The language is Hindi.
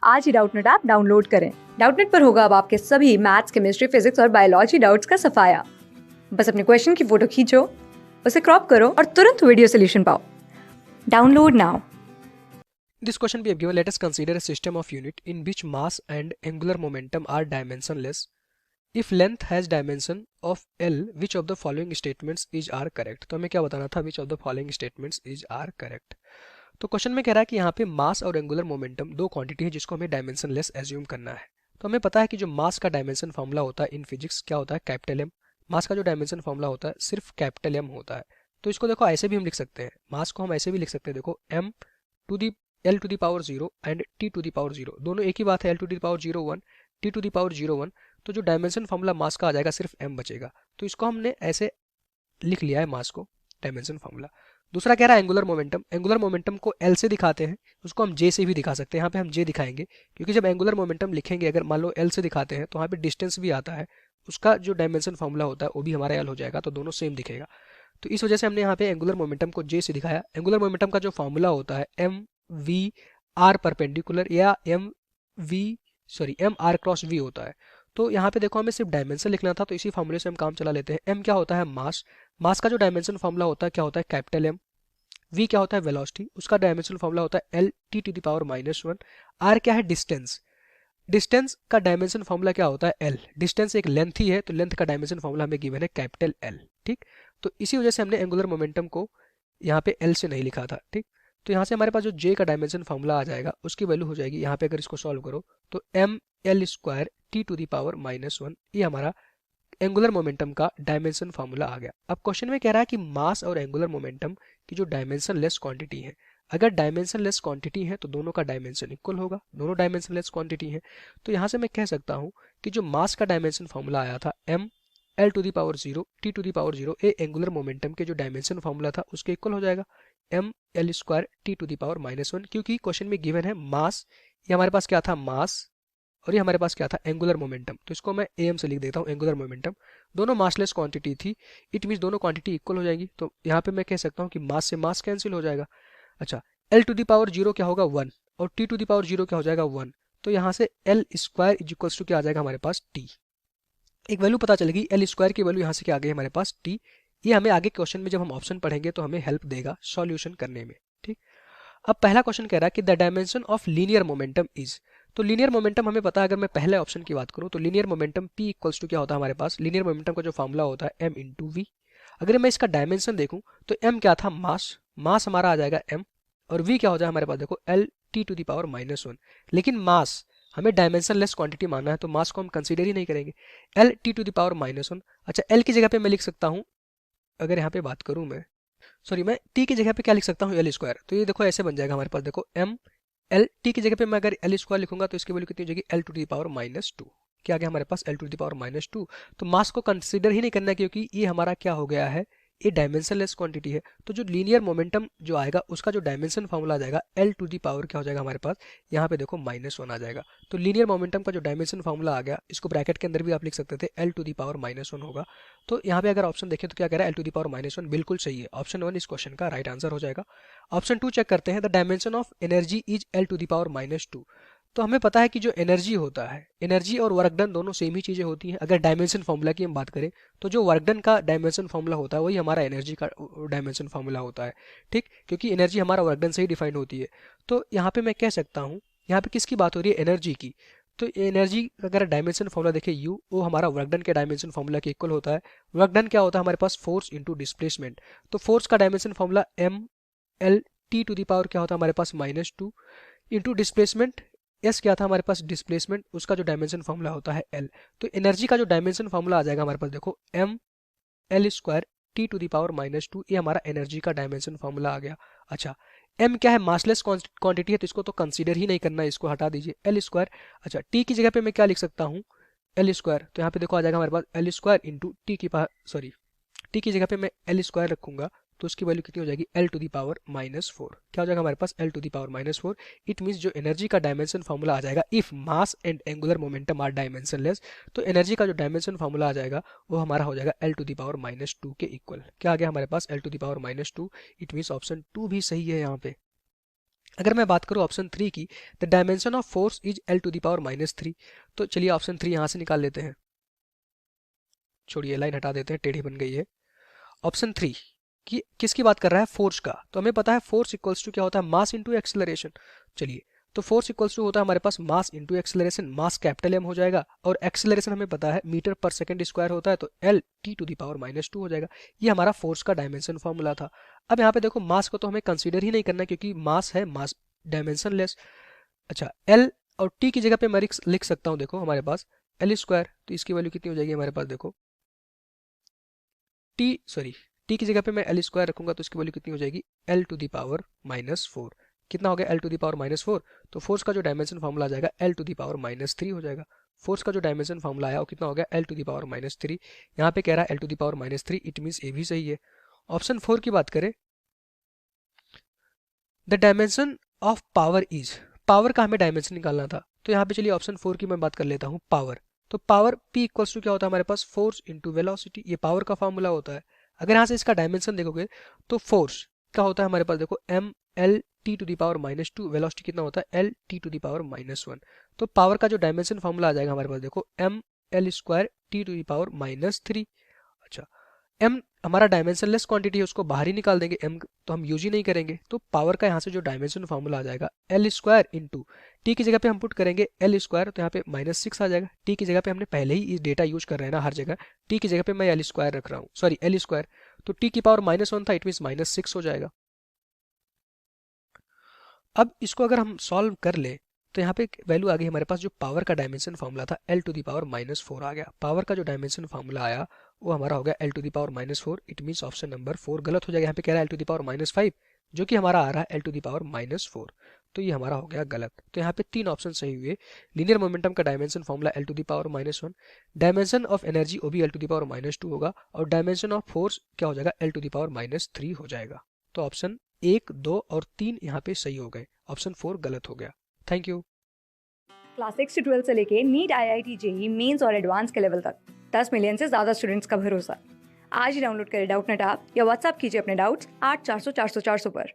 आज ही डाउटनेट ऐप डाउनलोड करें। डाउटनेट पर होगा अब आपके सभी मैथ्स, केमिस्ट्री, फिजिक्स और बायोलॉजी डाउट्स का सफाया। बस अपने क्वेश्चन की फोटो खींचो, उसे क्रॉप करो और तुरंत वीडियो सोल्यूशन पाओ। Download now. This question we have given, let us consider a system of unit in which mass and angular momentum are dimensionless. If length has dimension of L, which of the following statements are correct? तो हमें क्या बताना था? Which of the following statements are correct? तो क्वेश्चन में कह रहा है कि यहाँ पे मास और एंगुलर मोमेंटम दो क्वांटिटी है जिसको हमें डायमेंशनलेस एज्यूम करना है। तो हमें पता है कि जो मास का डायमेंशन फॉर्मूला होता है इन फिजिक्स क्या होता है? Capital M. मास का जो डायमेंशन फॉर्मूला होता है सिर्फ कैपिटल एम होता है। तो इसको देखो ऐसे भी हम लिख सकते हैं, मास को हम ऐसे भी लिख सकते हैं, देखो M to the L to the power 0 and T to the power 0, दोनों एक ही बात है। L to the power 0 1, T to the power 0 1। तो जो डायमेंशन फॉर्मूला मास का आ जाएगा सिर्फ एम बचेगा। तो इसको हमने ऐसे लिख लिया है मास को, डायमेंशन फॉर्मूला। दूसरा कह रहा है एंगुलर मोमेंटम। एंगुलर मोमेंटम को एल से दिखाते हैं, उसको हम जे से भी दिखा सकते हैं। यहाँ पे हम जे दिखाएंगे क्योंकि जब एंगुलर मोमेंटम लिखेंगे, अगर मान लो एल से दिखाते हैं तो यहाँ पे डिस्टेंस भी आता है, उसका जो डायमेंशन फॉर्मूला होता है वो भी हमारा एल हो जाएगा, तो दोनों सेम दिखेगा। तो इस वजह से हमने यहाँ पे एंगुलर मोमेंटम को जे से दिखाया। एंगुलर मोमेंटम का जो फॉर्मूला होता है एम वी आर परपेंडिकुलर या एम आर क्रॉस वी होता है। तो यहाँ पे देखो हमें सिर्फ डायमेंशन लिखना था, तो इसी फॉर्मूले से हम काम चला लेते हैं। एम क्या होता है? मास। मास का जो डायमेंशन फॉर्मूला होता है क्या होता है? Capital M. वी क्या होता है? वेलोसिटी। उसका डायमेंशन फॉर्मूला होता है L T to the power -1। R क्या है? डिस्टेंस। डिस्टेंस का डायमेंशन फॉर्मूला क्या होता है? एल। डिस्टेंस एक लेंथ ही है, तो लेंथ का डायमेंशन फॉर्मूला हमें गिवन है कैपिटल एल। ठीक, तो इसी वजह से हमने एंगुलर मोमेंटम को यहाँ पे एल से नहीं लिखा था। ठीक, तो यहाँ से हमारे पास जो जे का डायमेंशन फॉर्मूला आ जाएगा उसकी वैल्यू हो जाएगी, यहाँ पे अगर इसको सॉल्व करो तो M L square T to the power -1, ये हमारा एंगुलर मोमेंटम का डायमेंशन फार्मूला आ गया। अब क्वेश्चन में कह रहा है कि मास और एंगुलर मोमेंटम की जो डायमेंशन लेस क्वांटिटी है, अगर डायमेंशन लेस क्वांटिटी है तो दोनों का डायमेंशन इक्वल होगा, दोनों डायमेंशन लेस क्वांटिटी है। तो यहाँ से मैं कह सकता हूँ कि जो मास का डायमेंशन फार्मूला आया था M L to the power 0 T to the power 0, A angular momentum के जो डायमेंशन फार्मूला था उसके इक्वल हो जाएगा M L square T to the power -1, क्योंकि क्वेश्चन में गिवन है मास, ये हमारे पास क्या था? मास, और ये हमारे पास क्या था? Angular momentum. तो इसको मैं एम से लिख देता हूँ, एंगुलर मोमेंटम। दोनों मासलेस क्वांटिटी थी, इट मीन्स दोनों क्वांटिटी इक्वल हो जाएंगी। तो यहाँ पे मैं कह सकता हूँ कि मास से मास कैंसिल हो जाएगा। अच्छा, एल टू दी पावर 0 क्या होगा? 1, और टी टू दी पावर 0 क्या हो जाएगा? 1। तो यहाँ से L square is equals to क्या आ जाएगा हमारे पास? टी। एक वैल्यू पता चलेगी, एल स्क्वायर की वैल्यू यहाँ से क्या आ गई हमारे पास? टी। ये हमें आगे क्वेश्चन में जब हम ऑप्शन पढ़ेंगे तो हमें हेल्प देगा सॉल्यूशन करने में। ठीक, अब पहला क्वेश्चन कह रहा है कि the dimension of linear momentum is. तो लीनियर मोमेंटम हमें पता है, अगर मैं पहले ऑप्शन की बात करूं तो linear momentum P equals to क्या होता है हमारे पास? लीनियर मोमेंटम का जो फॉर्मूला होता है m इंटू वी। अगर मैं इसका डायमेंशन देखूं तो m क्या था? मास। मास हमारा आ जाएगा m, और v क्या हो जाएगा हमारे पास? देखो L T to the power -1। लेकिन मास हमें डायमेंशन लेस क्वांटिटी मानना है, तो मास को हम कंसीडर ही नहीं करेंगे, L T to the power -1। अच्छा, एल की जगह पे मैं लिख सकता हूँ, अगर यहाँ पे बात करूँ मैं, सॉरी, मैं टी की जगह पे क्या लिख सकता हूँ? L square. तो ये देखो ऐसे बन जाएगा हमारे पास, देखो एम एल टी की जगह पे मैं अगर एल स्क्वायर लिखूंगा तो इसकी वैल्यू कितनी हो जाएगी? L to the power -2। क्या आ गया हमारे पास? L to the power -2। तो मास को कंसिडर ही नहीं करना है क्योंकि ये हमारा क्या हो गया है? ये डायमेंशनलेस क्वांटिटी है। तो जो लीनियर मोमेंटम जो आएगा उसका जो डायमेंशन फॉर्मूला आ जाएगा एल टू दी पावर क्या हो जाएगा हमारे पास? यहाँ पे देखो -1 आ जाएगा। तो लीनियर मोमेंटम का जो डायमेंशन फॉर्मूला आ गया, इसको ब्रैकेट के अंदर भी आप लिख सकते थे, एल टू दी पावर -1 होगा। तो यहाँ पे अगर ऑप्शन देखें तो क्या कह रहा है? एल टू दी पावर -1 बिल्कुल सही है, ऑप्शन 1 इस क्वेश्चन का राइट आंसर हो जाएगा। ऑप्शन 2 चेक करते हैं, the dimension of energy is L to the power -2। तो हमें पता है कि जो एनर्जी होता है, एनर्जी और वर्क डन दोनों सेम ही चीज़ें होती हैं। अगर डायमेंशन फॉर्मूला की हम बात करें तो जो वर्क डन का डायमेंशन फॉर्मूला होता है वही हमारा एनर्जी का डायमेंशन फॉर्मूला होता है। ठीक, क्योंकि एनर्जी हमारा वर्क डन से ही डिफाइन होती है। तो यहाँ पे मैं कह सकता हूँ, यहाँ पे किसकी बात हो रही है? एनर्जी की। तो एनर्जी अगर डायमेंशन फॉर्मूला देखें यू, वो हमारा वर्क डन के डायमेंशन फॉर्मूला के इक्वल होता है। वर्क डन क्या होता है हमारे पास? Force into displacement. तो फोर्स का dimension formula M L T to the power क्या होता है हमारे पास? -2 इंटू डिस्प्लेसमेंट, एस क्या था हमारे पास? डिस्प्लेसमेंट, उसका जो डायमेंशन फॉर्मूला होता है एल। तो एनर्जी का जो डायमेंशन फॉर्मूला आ जाएगा हमारे पास, देखो M L square T to the power -2, ये हमारा एनर्जी का डायमेंशन फॉर्मूला आ गया। अच्छा, एम क्या है? मासलेस क्वांटिटी है, तो इसको तो कंसीडर ही नहीं करना है, इसको हटा दीजिए, एल स्क्वायर। अच्छा, टी की जगह पे मैं क्या लिख सकता हूँ? L square. तो यहाँ पे देखो आ जाएगा हमारे पास एल स्क्वायर इंटू टी की पावर, सॉरी, टी की जगह पे मैं एल स्क्वायर रखूंगा तो उसकी वैल्यू कितनी हो जाएगी? L to the power -4। क्या हो जाएगा हमारे पास? L to the power -4। It means जो एनर्जी का डायमेंशन फॉर्मूला आ जाएगा, if mass and angular momentum are dimensionless, तो एनर्जी का जो डायमेंशन फॉर्मूला आ जाएगा वो हमारा हो जाएगा एल टू दी पावर -2 के इक्वल। क्या आ गया हमारे पास? L to the power -2। It means option 2 भी सही है यहाँ पे। अगर मैं बात करूँ ऑप्शन 3 की, the dimension of force is L to the power -3, तो चलिए ऑप्शन 3 यहाँ से निकाल लेते हैं। छोड़िए, लाइन हटा देते हैं, टेढ़ी बन गई है। ऑप्शन 3 कि किसकी बात कर रहा है, फोर्स का। तो हमें पता है फोर्स इक्वल्स टू क्या होता है, मास इंटू एक्सेलरेशन। चलिए, तो फोर्स इक्वल्स टू होता है हमारे पास mass into acceleration, mass capital M हो जाएगा, और एक्सेलरेशन हमें पता है मीटर पर सेकंड स्क्वायर होता है, तो L T to the power -2 हो जाएगा। ये हमारा फोर्स का डायमेंशन फॉर्मूला था। अब यहाँ पे देखो, मास को तो हमें कंसीडर ही नहीं करना, क्योंकि मास है, मास डायमेंशन लेस। अच्छा, L और T की जगह पे मैं लिख सकता हूँ, देखो हमारे पास L स्क्वायर, तो इसकी वैल्यू कितनी हो जाएगी हमारे पास, देखो टी की जगह पे मैं L स्क्वायर रखूंगा, तो इसकी वैल्यू कितनी हो जाएगी, L टू द पावर -4। कितना हो गया, L टू द पावर -4। तो फोर्स का जो डायमेंशन फॉर्मूला आ जाएगा L टू द पावर -3 हो जाएगा। फोर्स का जो डायमेंशन फॉर्मूला आया वो कितना हो गया, L टू द पावर -3। यहाँ पे कह रहा है L to the power -3, it means A भी सही है। ऑप्शन 4 की बात करें, the dimension of power is, power का हमें डायमेंशन निकालना था, तो यहाँ पे चलिए ऑप्शन 4 की मैं बात कर लेता हूँ, पावर। तो पावर P इक्वल्स टू क्या होता है हमारे पास, फोर्स इंटू वेलोसिटी, ये पावर का फॉर्मूला होता है। अगर यहाँ से इसका डायमेंशन देखोगे तो फोर्स क्या होता है हमारे पास, देखो mL T to the power -2, velocity कितना होता है LT टू द पावर -1। तो पावर का जो डायमेंशन फॉर्मूला आ जाएगा हमारे पास, देखो mL square T to the power -3। अच्छा, m हमारा डायमेंशन लेस क्वांटिटी है, उसको बाहर ही निकाल देंगे, m तो हम यूज ही नहीं करेंगे। तो पावर का यहाँ से जो डायमेंशन फॉर्मूला आ जाएगा L स्क्वायर इंटू टी की जगह पे हम पुट करेंगे L स्क्वायर, तो यहाँ पे -6 आ जाएगा। टी की जगह पे हमने पहले ही इस डेटा यूज कर रहे हैं ना हर जगह, टी की जगह पे मैं L स्क्वायर रख रहा हूँ, सॉरी L स्क्वायर, तो टी की पावर -1 था, इट मीन -6 हो जाएगा। अब इसको अगर हम सॉल्व कर ले, तो यहाँ पे एक वैल्यू आ गई हमारे पास, जो पावर का डायमेंशन फॉर्मूला था L टू द पावर -4 आ गया। पावर का जो डायमेंशन फॉर्मूला आया वो हमारा हो गया L to the power -4, it means option number 4 गलत हो जाएगा। यहाँ पे कह रहा है L टू द पावर -5, जो कि हमारा आ रहा है L टू द पावर -4, तो ये हमारा हो गया गलत। तो यहाँ पे 3 ऑप्शन सही हुए। लीनियर मोमेंटम का dimension formula L to the power -1, dimension of energy वो भी L टू द पावर -2 होगा, और डायमेंशन ऑफ फोर्स क्या हो जाएगा, L टू द पावर -3 हो जाएगा। तो ऑप्शन 1, 2 और 3 यहाँ पे सही हो गए, ऑप्शन 4 गलत हो गया। Thank you. क्लास 6 से 12 से लेके नीट, IIT, जेई मेंस और एडवांस के लेवल तक 10 मिलियन से ज़्यादा स्टूडेंट्स का भरोसा। आज ही डाउनलोड करें डाउटनेट ऐप या व्हाट्सएप कीजिए अपने डाउट्स 8400 400 400 पर।